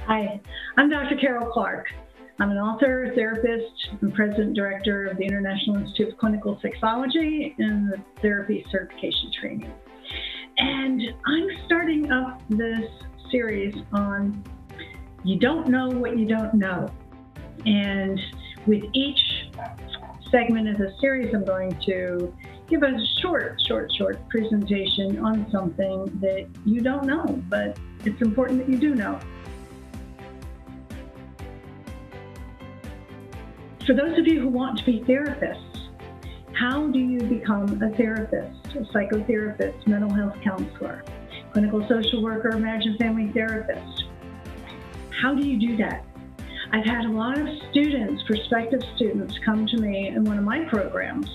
Hi, I'm Dr. Carol Clark. I'm an author, therapist, and president director of the International Institute of Clinical Sexology and the Therapy Certification Training. And I'm starting up this series on You Don't Know What You Don't Know. And with each segment of the series, I'm going to give a short presentation on something that you don't know, but it's important that you do know. For those of you who want to be therapists, how do you become a therapist, a psychotherapist, mental health counselor, clinical social worker, marriage and family therapist? How do you do that? I've had a lot of students, prospective students, come to me in one of my programs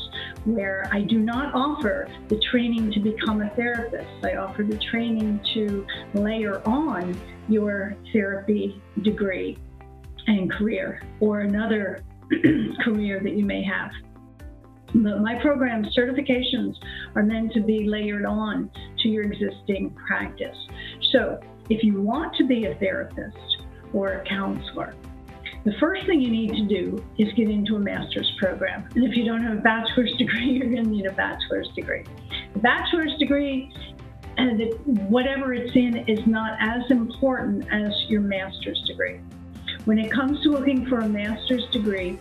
where I do not offer the training to become a therapist. I offer the training to layer on your therapy degree and career or another career that you may have. But my program certifications are meant to be layered on to your existing practice. So if you want to be a therapist or a counselor, the first thing you need to do is get into a master's program. And if you don't have a bachelor's degree, you're going to need a bachelor's degree. The bachelor's degree, whatever it's in, is not as important as your master's degree. When it comes to looking for a master's degree,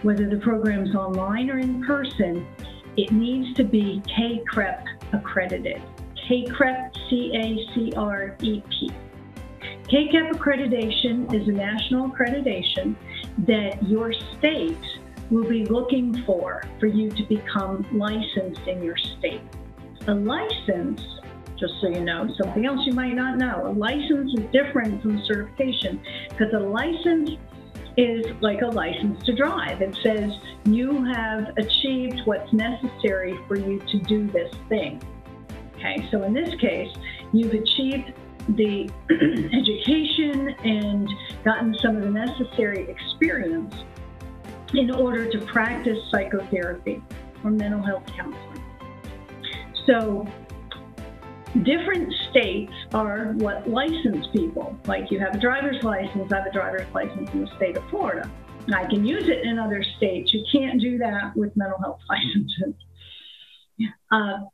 whether the program's online or in person, it needs to be CACREP accredited. CACREP, C-A-C-R-E-P. CACREP accreditation is a national accreditation that your state will be looking for you to become licensed in your state. A license, just so you know, something else you might not know, a license is different from certification because a license is like a license to drive. It says you have achieved what's necessary for you to do this thing. Okay, so in this case, you've achieved the education and gotten some of the necessary experience in order to practice psychotherapy or mental health counseling. So different states are what license people. Like you have a driver's license, I have a driver's license in the state of Florida. I can use it in other states. You can't do that with mental health licenses.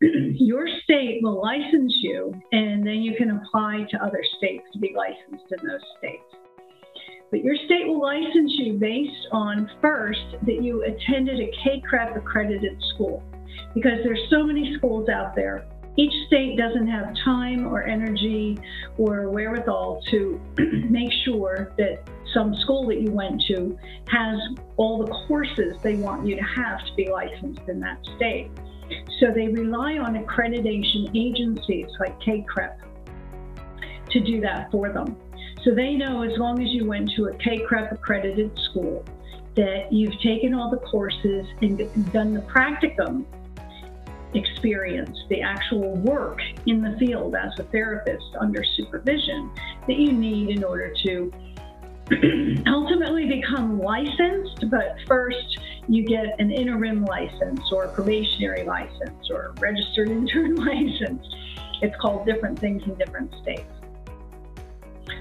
Your state will license you, and then you can apply to other states to be licensed in those states. But your state will license you based on, first, that you attended a CACREP accredited school, because there's so many schools out there. Each state doesn't have time or energy or wherewithal to make sure that some school that you went to has all the courses they want you to have to be licensed in that state. So they rely on accreditation agencies like CACREP to do that for them. So they know as long as you went to a CACREP accredited school that you've taken all the courses and done the practicum experience, the actual work in the field as a therapist under supervision that you need in order to ultimately become licensed. But first you get an interim license or a probationary license or a registered intern license. It's called different things in different states.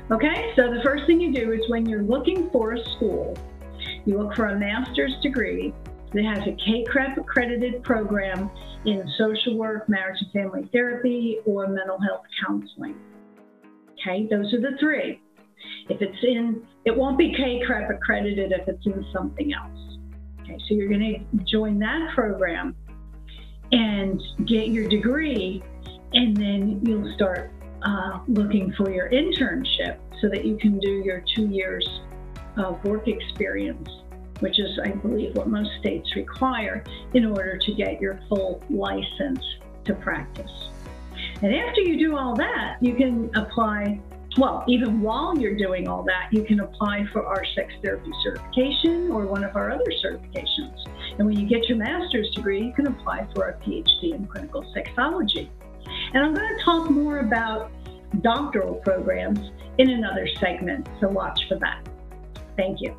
Okay, so the first thing you do is when you're looking for a school, you look for a master's degree that has a CACREP accredited program in social work, marriage and family therapy, or mental health counseling. Okay, those are the three. If it's in, it won't be CACREP accredited if it's in something else. Okay, so you're going to join that program and get your degree, and then you'll start looking for your internship so that you can do your 2 years of work experience, which is, I believe, what most states require in order to get your full license to practice. And after you do all that, you can apply, well, even while you're doing all that, you can apply for our sex therapy certification or one of our other certifications. And when you get your master's degree, you can apply for a PhD in clinical sexology. And I'm going to talk more about doctoral programs in another segment, so watch for that. Thank you.